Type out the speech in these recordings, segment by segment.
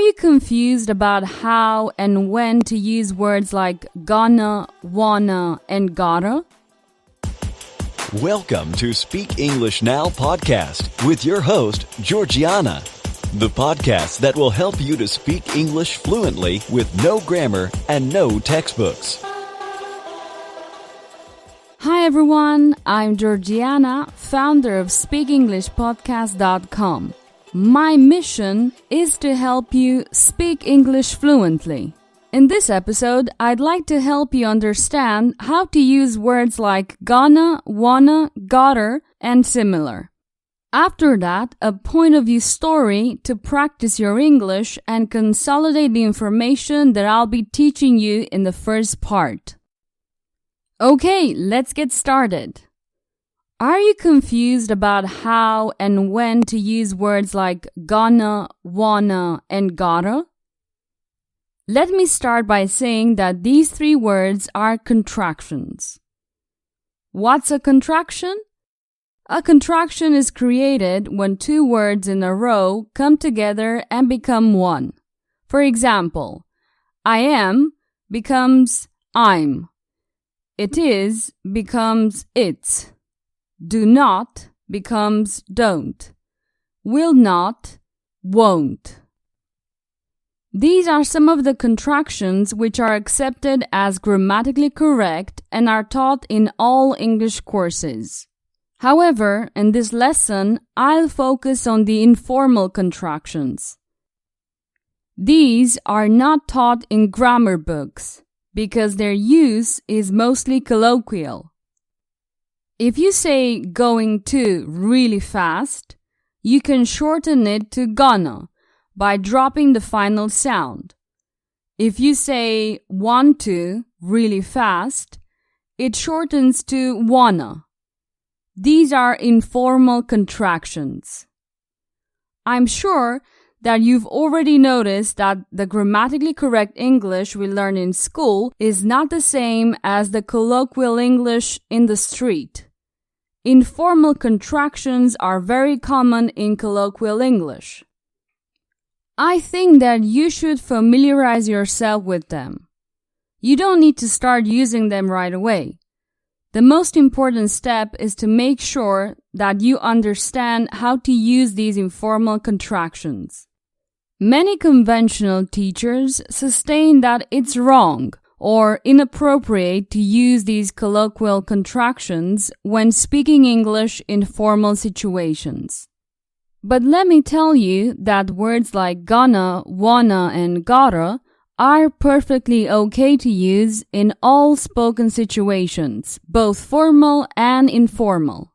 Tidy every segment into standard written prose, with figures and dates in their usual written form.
you confused about how and when to use words like gonna, wanna, and gotta? Welcome to Speak English Now podcast with your host, Georgiana, the podcast that will help you to speak English fluently with no grammar and no textbooks. Hi everyone, I'm Georgiana, founder of SpeakEnglishPodcast.com. My mission is to help you speak English fluently. In this episode, I'd like to help you understand how to use words like gonna, wanna, gotta, and similar. After that, a point of view story to practice your English and consolidate the information that I'll be teaching you in the first part. Okay, let's get started. Are you confused about how and when to use words like gonna, wanna, and gotta? Let me start by saying that these three words are contractions. What's a contraction? A contraction is created when two words in a row come together and become one. For example, I am becomes I'm. It is becomes it's. Do not becomes don't. Will not, won't. These are some of the contractions which are accepted as grammatically correct and are taught in all English courses. However, in this lesson, I'll focus on the informal contractions. These are not taught in grammar books, because their use is mostly colloquial. If you say going to really fast, you can shorten it to gonna by dropping the final sound. If you say want to really fast, it shortens to wanna. These are informal contractions. I'm sure that you've already noticed that the grammatically correct English we learn in school is not the same as the colloquial English in the street. Informal contractions are very common in colloquial English. I think that you should familiarize yourself with them. You don't need to start using them right away. The most important step is to make sure that you understand how to use these informal contractions. Many conventional teachers sustain that it's wrong or inappropriate to use these colloquial contractions when speaking English in formal situations. But let me tell you that words like gonna, wanna, and gotta are perfectly okay to use in all spoken situations, both formal and informal.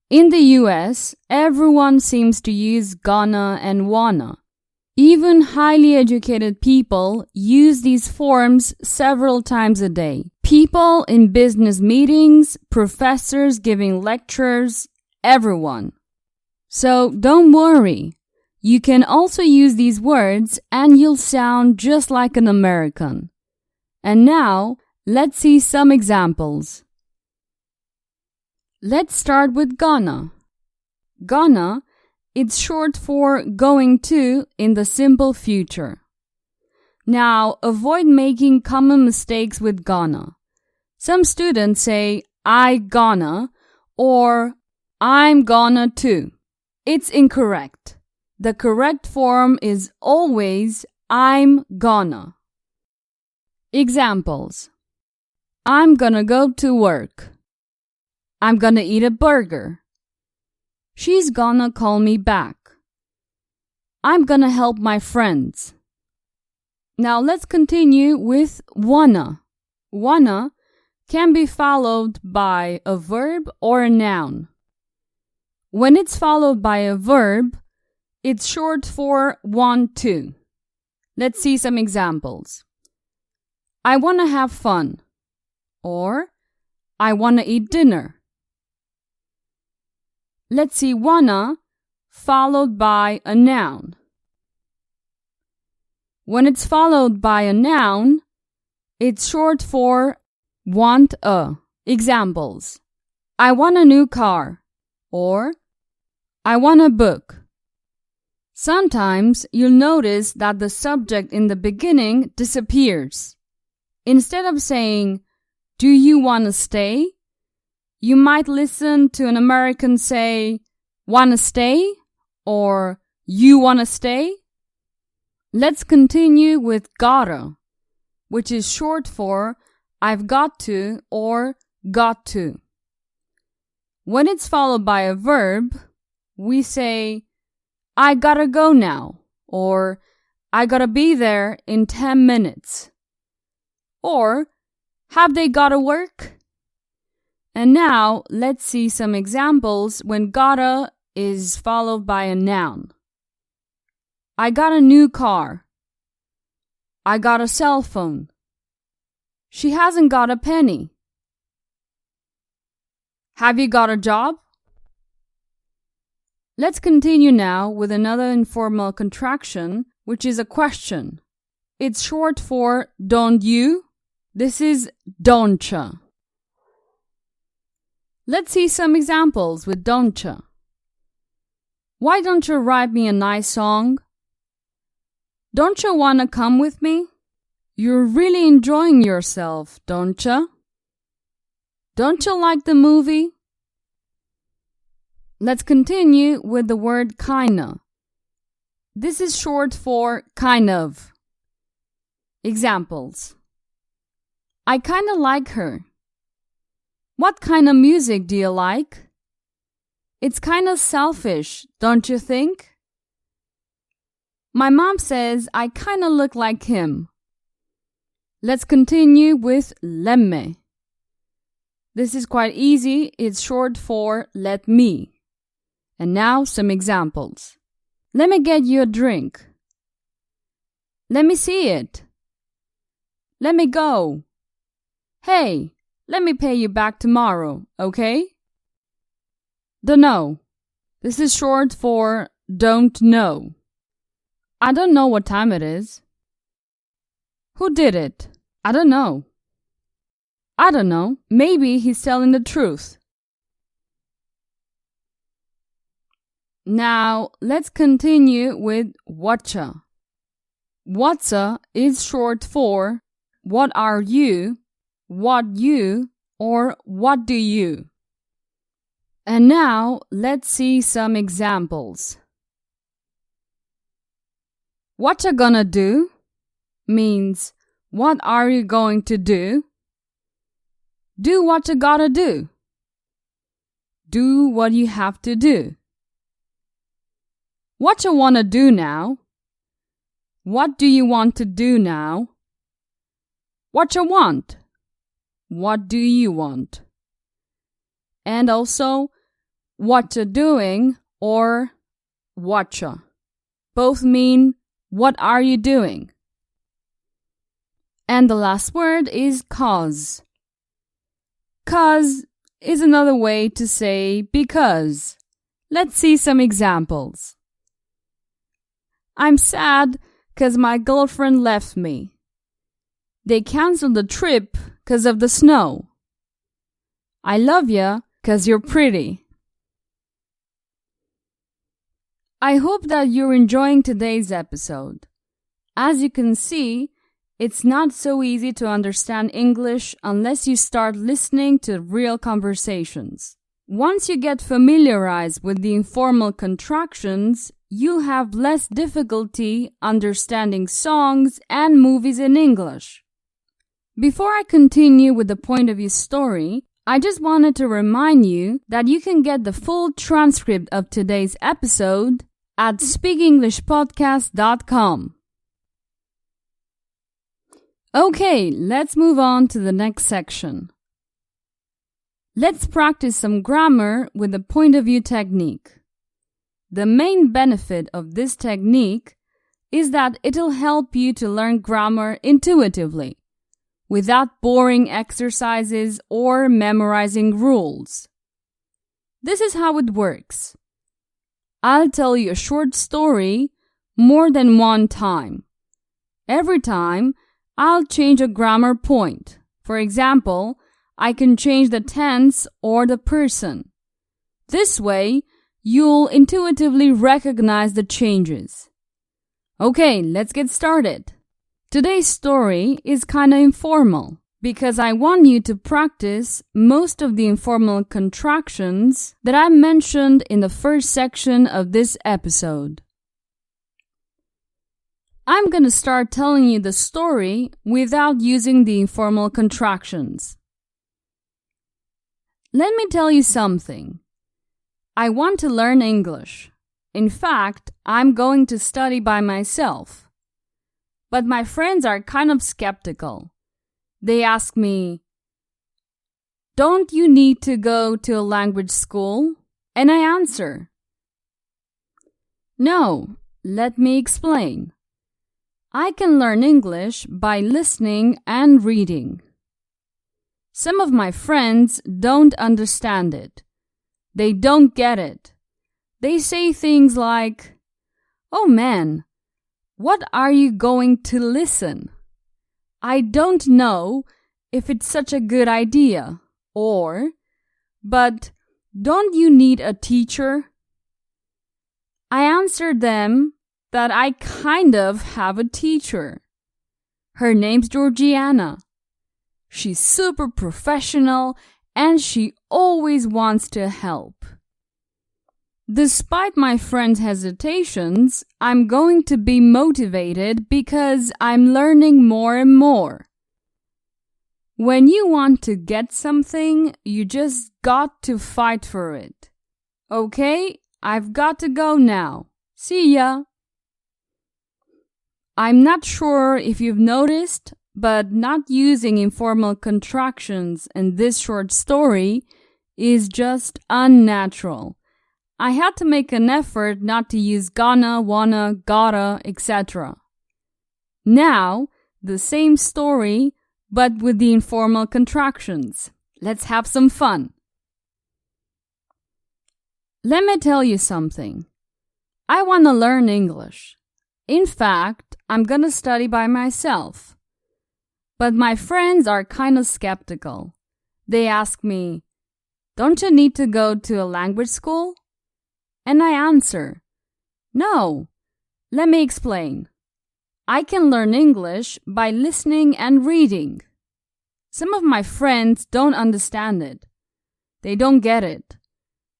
In the US, everyone seems to use gonna and wanna. Even highly educated people use these forms several times a day. People in business meetings, professors giving lectures, everyone. So don't worry. You can also use these words and you'll sound just like an American. And now, let's see some examples. Let's start with gonna. Gonna, it's short for going to in the simple future. Now, avoid making common mistakes with gonna. Some students say, I gonna, or I'm gonna to. It's incorrect. The correct form is always I'm gonna. Examples. I'm gonna go to work. I'm gonna eat a burger. She's gonna call me back. I'm gonna help my friends. Now let's continue with wanna. Wanna can be followed by a verb or a noun. When it's followed by a verb, it's short for want to. Let's see some examples. I want to have fun. Or, I want to eat dinner. Let's see wanna followed by a noun. When it's followed by a noun, it's short for want a. Examples. I want a new car. Or, I want a book. Sometimes you'll notice that the subject in the beginning disappears. Instead of saying, "Do you want to stay?" you might listen to an American say, "Wanna stay?" or "You wanna stay?" Let's continue with gotta, which is short for I've got to or got to. When it's followed by a verb, we say, "I gotta go now," or "I gotta be there in 10 minutes." Or, "Have they gotta work?" And now, let's see some examples when gotta is followed by a noun. I got a new car. I got a cell phone. She hasn't got a penny. Have you got a job? Let's continue now with another informal contraction, which is a question. It's short for don't you? This is don'tcha. Let's see some examples with don'tcha. Why don't you write me a nice song? Don't you want to come with me? You're really enjoying yourself, don't you? Don't you like the movie? Let's continue with the word kinda. This is short for kind of. Examples. I kinda like her. What kind of music do you like? It's kinda selfish, don't you think? My mom says I kinda look like him. Let's continue with lemme. This is quite easy. It's short for let me. And now some examples. Let me get you a drink. Let me see it. Let me go. Hey, let me pay you back tomorrow, okay? Dunno. This is short for don't know. I don't know what time it is. Who did it? I don't know. I don't know. Maybe he's telling the truth. Now, let's continue with whatcha. Whatcha is short for what are you, what you, or what do you. And now, let's see some examples. Whatcha gonna do means what are you going to do? Do what you gotta do. Do what you have to do. What you wanna do now? What do you want to do now? What you want? What do you want? And also, what you're doing or whatcha. Both mean what are you doing? And the last word is cause. Cause is another way to say because. Let's see some examples. I'm sad 'cause my girlfriend left me. They canceled the trip 'cause of the snow. I love ya 'cause you're pretty. I hope that you're enjoying today's episode. As you can see, it's not so easy to understand English unless you start listening to real conversations. Once you get familiarized with the informal contractions, you'll have less difficulty understanding songs and movies in English. Before I continue with the point of view story, I just wanted to remind you that you can get the full transcript of today's episode at speakenglishpodcast.com. Okay, let's move on to the next section. Let's practice some grammar with the point of view technique. The main benefit of this technique is that it'll help you to learn grammar intuitively, without boring exercises or memorizing rules. This is how it works. I'll tell you a short story more than one time. Every time, I'll change a grammar point. For example, I can change the tense or the person. This way, you'll intuitively recognize the changes. Okay, let's get started. Today's story is kind of informal because I want you to practice most of the informal contractions that I mentioned in the first section of this episode. I'm going to start telling you the story without using the informal contractions. Let me tell you something. I want to learn English. In fact, I'm going to study by myself. But my friends are kind of skeptical. They ask me, "Don't you need to go to a language school?" And I answer, "No, let me explain. I can learn English by listening and reading." Some of my friends don't understand it. They don't get it. They say things like, "Oh man, what are you going to listen? I don't know if it's such a good idea." Or, "But don't you need a teacher?" I answered them that I kind of have a teacher. Her name's Georgiana. She's super professional and she always wants to help. Despite my friend's hesitations, I'm going to be motivated because I'm learning more and more. When you want to get something, you just got to fight for it. Okay, I've got to go now. See ya. I'm not sure if you've noticed, but not using informal contractions in this short story is just unnatural. I had to make an effort not to use gonna, wanna, gotta, etc. Now, the same story, but with the informal contractions. Let's have some fun. Let me tell you something. I want to learn English. In fact, I'm going to study by myself. But my friends are kind of skeptical. They ask me, "Don't you need to go to a language school?" And I answer, "No, let me explain. I can learn English by listening and reading." Some of my friends don't understand it. They don't get it.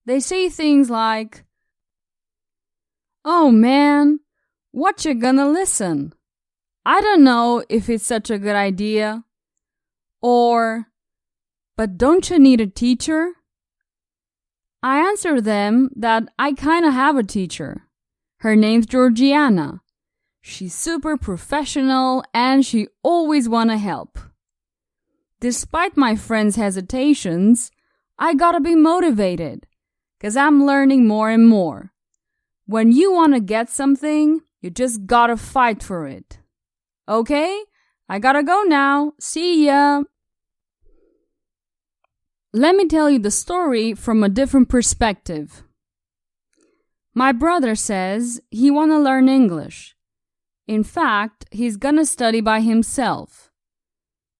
They say things like, "Oh man, what you gonna listen? I don't know if it's such a good idea." Or, "But don't you need a teacher?" I answer them that I kind of have a teacher. Her name's Georgiana. She's super professional and she always want to help. Despite my friend's hesitations, I gotta be motivated because I'm learning more and more. When you want to get something, you just gotta fight for it. Okay, I gotta go now. See ya. Let me tell you the story from a different perspective. My brother says he want to learn English. In fact, he's gonna study by himself.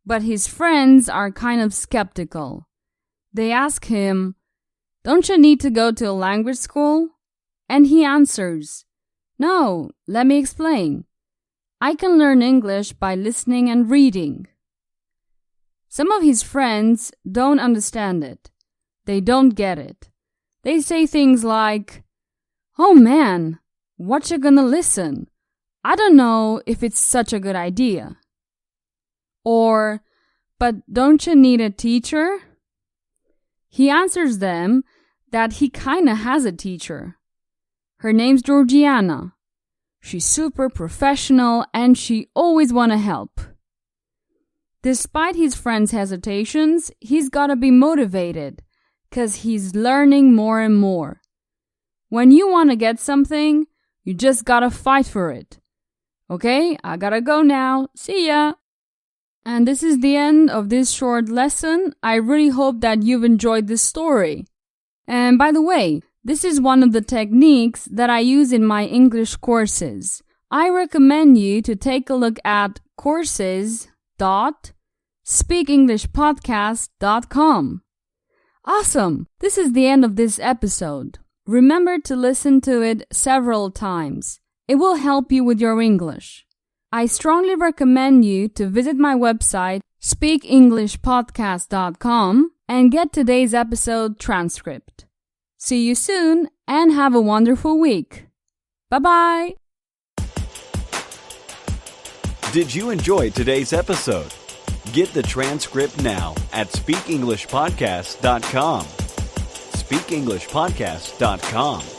But his friends are kind of skeptical. They ask him, "Don't you need to go to a language school?" And he answers, "No, let me explain. I can learn English by listening and reading." Some of his friends don't understand it. They don't get it. They say things like, "Oh man, what you gonna listen? I don't know if it's such a good idea." Or, "But don't you need a teacher?" He answers them that he kinda has a teacher. Her name's Georgiana. She's super professional and she always wanna help. Despite his friend's hesitations, he's gotta be motivated, 'cause he's learning more and more. When you wanna get something, you just gotta fight for it. Okay, I gotta go now. See ya! And this is the end of this short lesson. I really hope that you've enjoyed this story. And by the way, this is one of the techniques that I use in my English courses. I recommend you to take a look at courses.speakenglishpodcast.com. Awesome! This is the end of this episode. remember to listen to it several times. It will help you with your English. I strongly recommend you to visit my website, speakenglishpodcast.com, and get today's episode transcript. See you soon and have a wonderful week. Bye-bye! Did you enjoy today's episode? Get the transcript now at speakenglishpodcast.com. speakenglishpodcast.com